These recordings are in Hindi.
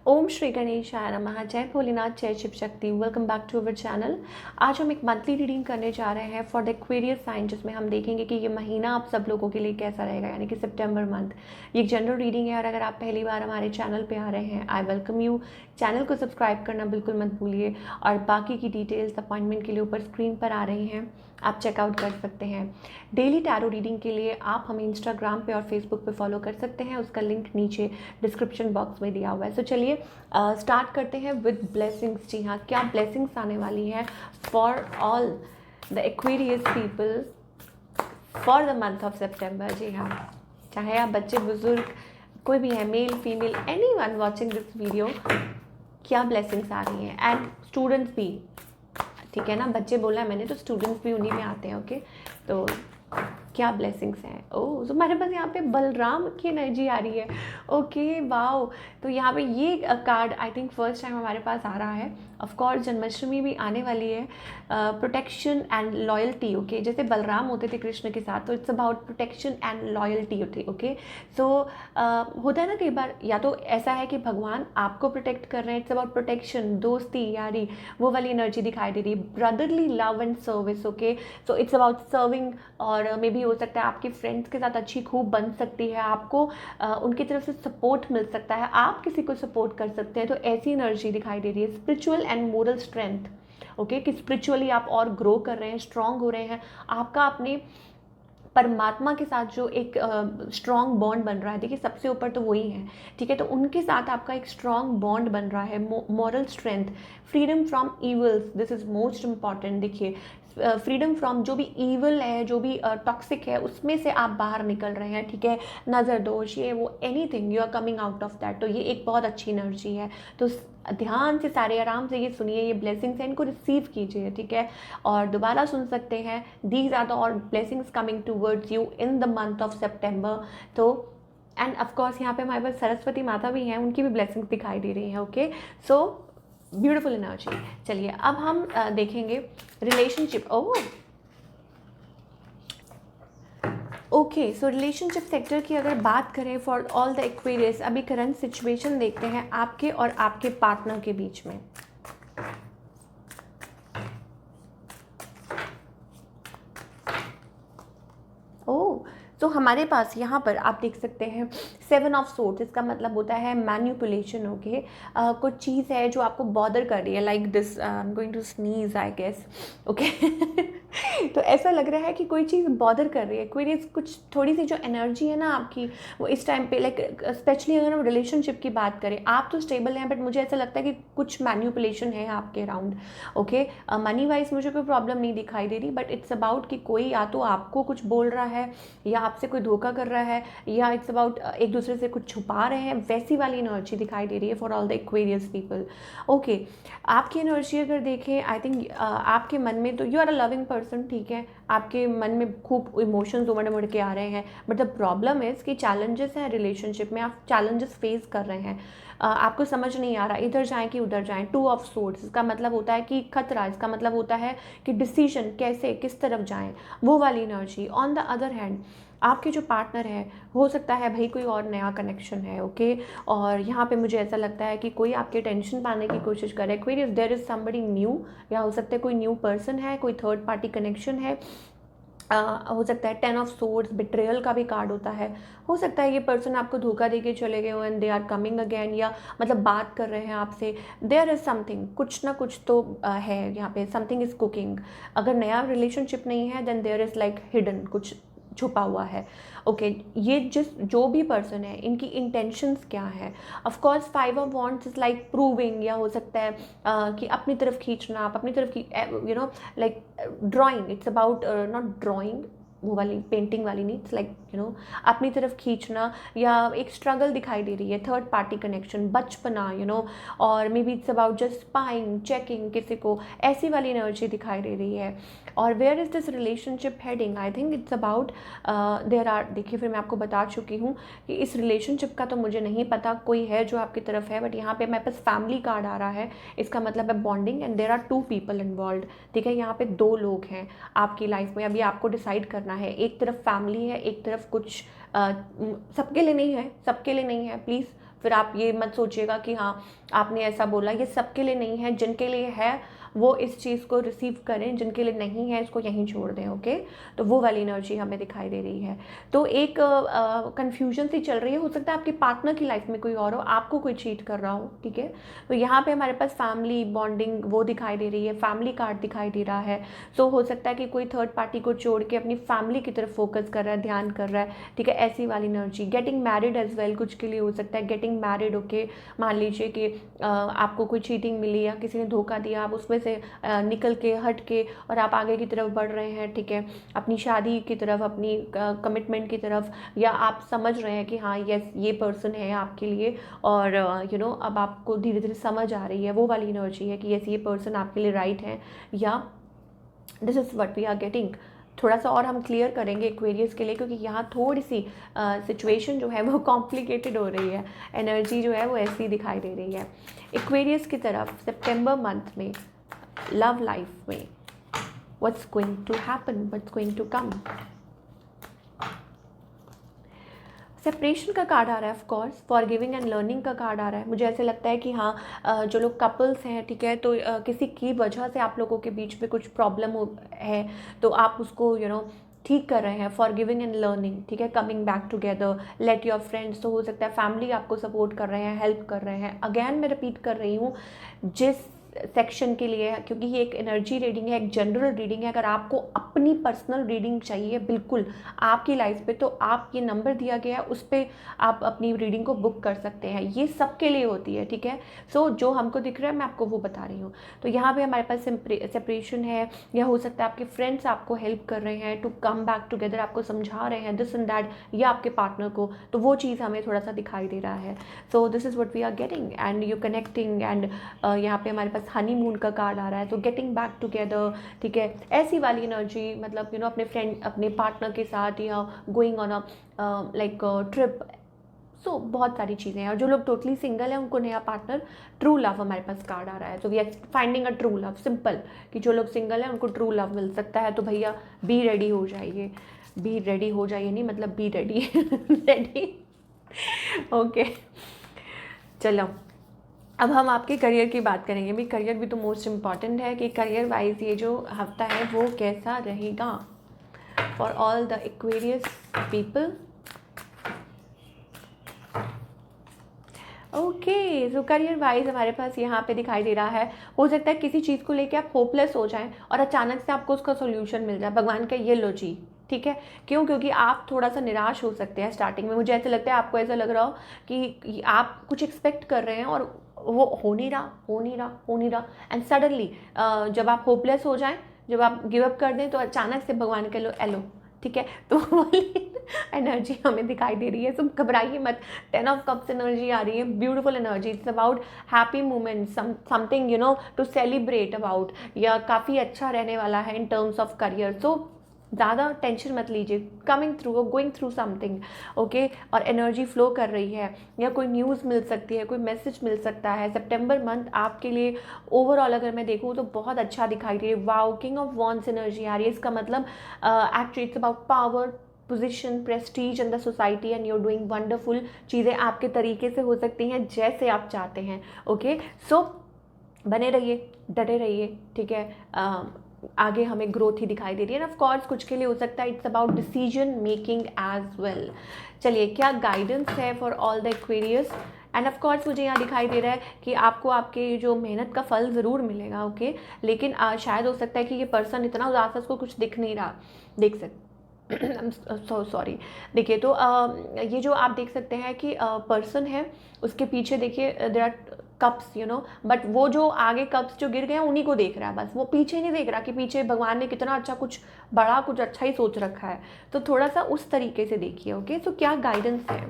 ओम श्री गणेशाय नमः। जय भोलेनाथ, जय Shiv Shakti. Welcome back to our channel. आज हम एक मंथली रीडिंग करने जा रहे हैं फॉर द एक्वेरियस साइन, जिसमें हम देखेंगे कि ये महीना आप सब लोगों के लिए कैसा रहेगा, यानी कि सितंबर मंथ। ये एक जनरल रीडिंग है और अगर आप पहली बार हमारे चैनल पे आ रहे हैं, आई वेलकम यू। चैनल को सब्सक्राइब करना बिल्कुल मत भूलिए और बाकी की डिटेल्स अपॉइंटमेंट के लिए ऊपर स्क्रीन पर आ रही हैं, आप चेकआउट कर सकते हैं। डेली टैरो रीडिंग के लिए आप हमें इंस्टाग्राम पे और फेसबुक पे फॉलो कर सकते हैं, उसका लिंक नीचे डिस्क्रिप्शन बॉक्स में दिया हुआ है। सो चलिए स्टार्ट करते हैं विद ब्लेसिंग्स। जी हाँ, क्या ब्लेसिंग्स आने वाली है for all the Aquarius people for the month of सितंबर। जी हाँ, चाहे आप बच्चे बुजुर्ग कोई भी है, male female anyone watching this video, क्या ब्लेसिंग्स आ रही हैं। एंड स्टूडेंट्स भी, ठीक है ना, बच्चे बोला है मैंने तो स्टूडेंट्स भी उन्हीं में आते हैं। ओके, तो क्या ब्लेसिंग्स हैं। ओह, तो हमारे पास यहाँ पे बलराम की एनर्जी आ रही है। Okay, wow. तो यहाँ पे ये card I think first time हमारे पास आ रहा है। ऑफ कोर्स जन्माष्टमी भी आने वाली है। Protection and loyalty. ओके, जैसे बलराम होते थे कृष्ण के साथ, तो it's about protection and loyalty होती। ओके, सो होता है ना कई बार, या तो ऐसा है कि भगवान आपको प्रोटेक्ट कर रहे हैं, इट्स अबाउट प्रोटेक्शन, दोस्ती यारी, वो वाली एनर्जी दिखाई दे रही है। Brotherly love and service. Okay, so it's about serving, और मे बी हो सकता है आपके फ्रेंड्स के साथ अच्छी खूब बन सकती है, आपको उनकी तरफ से सपोर्ट मिल सकता है, आप किसी को सपोर्ट कर सकते हैं। तो ऐसी एनर्जी दिखाई दे रही है। Spiritual and moral strength. Okay, कि स्पिरिचुअली आप और ग्रो कर रहे हैं, स्ट्रांग हो रहे हैं, आपका अपने परमात्मा के साथ जो एक स्ट्रॉन्ग बॉन्ड बन रहा है। देखिए, सबसे ऊपर तो वही है, ठीक है, तो उनके साथ आपका एक स्ट्रॉन्ग बॉन्ड बन रहा है। Moral strength, freedom from evils, this is most important. देखिए, फ्रीडम फ्रॉम जो भी ईवल है, जो भी टॉक्सिक है, उसमें से आप बाहर निकल रहे हैं, ठीक है, नज़र दोष, ये वो, anything, you are coming out of that. तो ये एक बहुत अच्छी एनर्जी है। तो ध्यान से सारे आराम से ये सुनिए, ये ब्लेसिंग्स हैं, इनको रिसीव कीजिए, ठीक है, और दोबारा सुन सकते हैं। दीज आर द और blessings coming towards you in the month of September. तो एंड ऑफकोर्स यहाँ पे हमारे पास सरस्वती माता भी हैं, उनकी भी ब्लेसिंग्स दिखाई दे रही हैं। Okay, so beautiful energy. चलिए अब हम देखेंगे रिलेशनशिप। ओह, ओके, सो रिलेशनशिप सेक्टर की अगर बात करें फॉर ऑल द एक्वेरियस, अभी करंट सिचुएशन देखते हैं आपके और आपके पार्टनर के बीच में। ओह, तो हमारे पास यहाँ पर आप देख सकते हैं 7 ऑफ सोर्ड्स। इसका मतलब होता है मैन्युपुलेशन। ओके, कुछ चीज़ है जो आपको बॉदर कर रही है, like this, I am going to sneeze I guess. Okay, तो ऐसा लग रहा है कि कोई चीज़ बॉदर कर रही है, कोई कुछ थोड़ी सी जो एनर्जी है ना आपकी, वो इस टाइम पे, लाइक स्पेशली अगर हम रिलेशनशिप की बात करें, आप तो स्टेबल हैं, बट मुझे ऐसा लगता है कि कुछ मैन्युपुलेशन है आपके अराउंड। ओके, मनी वाइज मुझे कोई प्रॉब्लम नहीं दिखाई दे रही, बट इट्स अबाउट कि कोई या तो आपको कुछ बोल रहा है, या आपसे कोई धोखा कर रहा है, या इट्स अबाउट एक दूसरे से कुछ छुपा रहे हैं, वैसी वाली एनर्जी दिखाई दे रही है for all the Aquarius people. Okay, आपकी एनर्जी अगर देखें, आई थिंक आपके मन में तो you are a loving person, ठीक है, आपके मन में खूब इमोशंस उमड़ उमड़ के आ रहे हैं, बट द प्रॉब्लम इज कि चैलेंजेस हैं रिलेशनशिप में, आप चैलेंजेस फेस कर रहे हैं, आपको समझ नहीं आ रहा इधर जाएं कि उधर जाएं। 2 ऑफ सोर्ड्स, इसका मतलब होता है कि खतरा, इसका मतलब होता है कि डिसीजन कैसे, किस तरफ जाएं, वो वाली energy. On the other hand आपके जो पार्टनर है, हो सकता है भाई कोई और नया कनेक्शन है। ओके, और यहाँ पे मुझे ऐसा लगता है कि कोई आपके टेंशन पाने की कोशिश करे। Aquarius, there is somebody new, या हो सकता है कोई न्यू पर्सन है, कोई थर्ड पार्टी कनेक्शन है। हो सकता है 10 ऑफ सोर्ड्स, बिट्रेयल का भी कार्ड होता है। हो सकता है ये पर्सन आपको धोखा दे के चले गए हो and they are coming again, या मतलब बात कर रहे हैं आपसे। देयर इज़ समथिंग, कुछ ना कुछ तो है यहाँ पे, समथिंग इज़ कुकिंग। अगर नया रिलेशनशिप नहीं है, then there is like hidden, कुछ छुपा हुआ है। ओके, ये जो भी पर्सन है, इनकी इंटेंशंस क्या है। Of course 5 of wands is like proving, या हो सकता है कि अपनी तरफ खींचना, आप अपनी तरफ you know, like drawing, it's about not drawing वो वाली पेंटिंग वाली नहीं, इट्स लाइक यू नो अपनी तरफ खींचना, या एक स्ट्रगल दिखाई दे रही है, थर्ड पार्टी कनेक्शन, बचपना, यू नो, और may be it's about just spying, checking किसी को, ऐसी वाली एनर्जी दिखाई दे रही है। और where is this relationship heading, I think it's about there are, देखिए फिर मैं आपको बता चुकी हूँ कि इस रिलेशनशिप का तो मुझे नहीं पता, कोई है जो आपकी तरफ है, बट यहाँ पे मेरे पास फैमिली कार्ड आ रहा है, इसका मतलब है bonding, and there are 2 people involve. ठीक है, यहाँ पे 2 लोग हैं आपकी लाइफ में, अभी आपको डिसाइड करना है। एक तरफ फैमिली है, एक तरफ कुछ सबके लिए नहीं है, सबके लिए नहीं है, प्लीज़ फिर आप ये मत सोचिएगा कि हाँ आपने ऐसा बोला, ये सबके लिए नहीं है। जिनके लिए है वो इस चीज़ को रिसीव करें, जिनके लिए नहीं है इसको यहीं छोड़ दें। ओके, तो वो वाली एनर्जी हमें दिखाई दे रही है। तो एक कन्फ्यूजन सी चल रही है, हो सकता है आपके पार्टनर की लाइफ में कोई और हो, आपको कोई चीट कर रहा हो, ठीक है। तो यहाँ पे हमारे पास फैमिली बॉन्डिंग वो दिखाई दे रही है, फैमिली कार्ड दिखाई दे रहा है। सो हो सकता है कि कोई थर्ड पार्टी को छोड़ के अपनी फैमिली की तरफ फोकस कर रहा है, ध्यान कर रहा है, ठीक है, ऐसी वाली energy. Getting married as well, कुछ के लिए हो सकता है गेटिंग मैरिड। ओके, मान लीजिए कि आपको कोई चीटिंग मिली या किसी ने धोखा दिया, आप उसमें से निकल के हट के और आप आगे की तरफ बढ़ रहे हैं, ठीक है, अपनी शादी की तरफ, अपनी कमिटमेंट की तरफ, या आप समझ रहे हैं कि हाँ यस ये पर्सन है आपके लिए, और अब आपको धीरे धीरे समझ आ रही है, वो वाली एनर्जी है कि यस ये पर्सन आपके लिए राइट है, या this is what we are getting. थोड़ा सा और हम क्लियर करेंगे एक्वेरियस के लिए, क्योंकि यहाँ थोड़ी सी सिचुएशन जो है वो कॉम्प्लिकेटेड हो रही है, एनर्जी जो है वो ऐसी दिखाई दे रही है। एक्वेरियस की तरफ सितंबर मंथ में लव लाइफ में what's going to happen, what's going to come. Separation का कार्ड आ रहा है, of course forgiving and learning का कार्ड आ रहा है। मुझे ऐसे लगता है कि हाँ जो लोग कपल्स हैं, ठीक है, तो किसी की वजह से आप लोगों के बीच में कुछ प्रॉब्लम है, तो आप उसको ठीक कर रहे हैं, फॉरगिविंग एंड लर्निंग, ठीक है, coming back together, let your friends. तो हो सकता है फैमिली आपको सपोर्ट कर रहे हैं, हेल्प कर रहे हैं। अगेन मैं रिपीट कर रही हूँ, जिस सेक्शन के लिए है, क्योंकि ये एक एनर्जी रीडिंग है, एक जनरल रीडिंग है। अगर आपको अपनी पर्सनल रीडिंग चाहिए बिल्कुल आपकी लाइफ पे, तो आप ये नंबर दिया गया है उस पर आप अपनी रीडिंग को बुक कर सकते हैं। ये सबके लिए होती है, ठीक है। सो जो हमको दिख रहा है मैं आपको वो बता रही हूँ। तो यहाँ पे हमारे पास सेपरेशन है, या हो सकता है आपके फ्रेंड्स आपको हेल्प कर रहे हैं टू कम बैक टुगेदर, आपको समझा रहे हैं दिस एंड दैट, या आपके पार्टनर को, तो वो चीज़ हमें थोड़ा सा दिखाई दे रहा है। So this is what we are getting and you connecting, and यहाँ पे हमारे पास हनीमून का कार्ड आ रहा है, तो गेटिंग बैक टुगेदर, ठीक है, ऐसी वाली एनर्जी, मतलब अपने फ्रेंड, अपने पार्टनर के साथ, या going on a like trip. So बहुत सारी चीज़ें हैं। और जो लोग टोटली सिंगल हैं उनको नया पार्टनर, ट्रू लव हमारे पास कार्ड आ रहा है। तो we are finding a true love, simple, कि जो लोग सिंगल हैं उनको ट्रू लव मिल सकता है। तो भैया बी रेडी हो जाइए, बी रेडी हो जाइए, नहीं मतलब बी रेडी रेडी। ओके, चलो अब हम आपके करियर की बात करेंगे। भी करियर भी तो मोस्ट इम्पॉर्टेंट है, कि करियर वाइज ये जो हफ्ता है वो कैसा रहेगा for all the Aquarius people. Okay, so career wise हमारे पास यहाँ पे दिखाई दे रहा है, हो सकता है किसी चीज़ को लेके आप होपलेस हो जाएं और अचानक से आपको उसका सोल्यूशन मिल जाए, भगवान का ये लो जी, ठीक है। क्यों? क्योंकि आप थोड़ा सा निराश हो सकते हैं स्टार्टिंग में। मुझे ऐसा लगता है आपको ऐसा लग रहा हो कि आप कुछ एक्सपेक्ट कर रहे हैं और वो हो नहीं रहा, हो नहीं रहा, हो नहीं रहा, एंड सडनली जब आप होपलेस हो जाएं, जब आप गिव अप कर दें, तो अचानक से भगवान के लो एलो, ठीक है। तो वाली एनर्जी हमें दिखाई दे रही है। तो घबराइए मत, 10 ऑफ कप्स एनर्जी आ रही है, beautiful energy. It's about happy moment, something to celebrate about, या काफ़ी अच्छा रहने वाला है in terms of career. So ज़्यादा टेंशन मत लीजिए, कमिंग थ्रू और गोइंग थ्रू समथिंग, ओके। और एनर्जी फ्लो कर रही है, या कोई न्यूज़ मिल सकती है, कोई मैसेज मिल सकता है। सितंबर मंथ आपके लिए ओवरऑल अगर मैं देखूँ तो बहुत अच्छा दिखाई दे रही है। Wow, king of wands energy आ रही है। इसका मतलब actually it's about power, position, prestige in the society, and you're doing wonderful. चीज़ें आपके तरीके से हो सकती हैं जैसे आप चाहते हैं, ओके। सो बने रहिए, डटे रहिए, ठीक है। आगे हमें ग्रोथ ही दिखाई दे रही है। ऑफ कोर्स कुछ के लिए हो सकता है it's about decision making as well. चलिए, क्या गाइडेंस है for all the Aquarius. And of course मुझे यहाँ दिखाई दे रहा है कि आपको आपके जो मेहनत का फल ज़रूर मिलेगा, ओके। लेकिन शायद हो सकता है कि ये पर्सन इतना उदास है, उसको कुछ दिख नहीं रहा, देख सकते सो सॉरी। देखिए, तो ये जो आप देख सकते हैं कि पर्सन है, उसके पीछे देखिए देयर आर कप्स, बट वो जो आगे कप्स जो गिर गए हैं उन्हीं को देख रहा है बस, वो पीछे नहीं देख रहा कि पीछे भगवान ने कितना अच्छा, कुछ बड़ा, कुछ अच्छा ही सोच रखा है। तो थोड़ा सा उस तरीके से देखिए, ओके। सो क्या गाइडेंस है,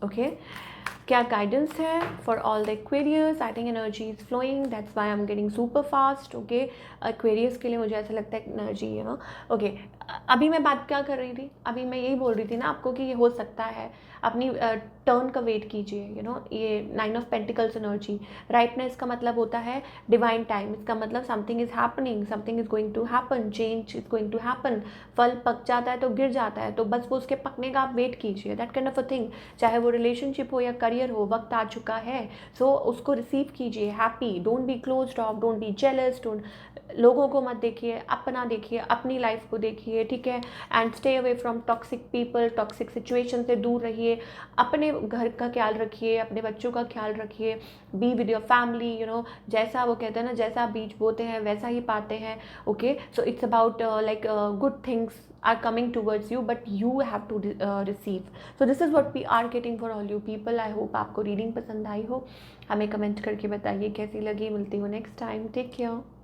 ओके, क्या गाइडेंस है for all the Aquarius. I think energy is flowing, that's why I am getting super fast, okay. Aquarius के लिए मुझे ऐसा लगता है एनर्जी, ओके। अभी मैं बात क्या कर रही थी, अभी मैं यही बोल रही थी ना आपको कि ये हो सकता है अपनी टर्न का वेट कीजिए। ये 9 ऑफ पेंटिकल्स एनर्जी, राइटनेस का मतलब होता है डिवाइन टाइम। इसका मतलब something is happening, something is going to happen, change is going to happen. फल पक जाता है तो गिर जाता है, तो बस वो उसके पकने का आप वेट कीजिए, that kind of a thing. चाहे वो रिलेशनशिप हो या करियर हो, वक्त आ चुका है, सो उसको रिसीव कीजिए happy. Don't be closed of, don't be jealous, don't, लोगों को मत देखिए, अपना देखिए, अपनी लाइफ को देखिए, ठीक है। And stay away from toxic people, toxic situation से दूर रहिए। अपने घर का ख्याल रखिए, अपने बच्चों का ख्याल रखिए, बी विद योर फैमिली। जैसा वो कहते हैं ना, जैसा आप बीज बोते हैं वैसा ही पाते हैं। Okay, so it's about like good things are coming towards you, but you have to receive. So this is what we are getting for all you people. I hope आपको रीडिंग पसंद आई हो। हमें कमेंट करके बताइए कैसी लगी। मिलती हूँ नेक्स्ट टाइम। Take care.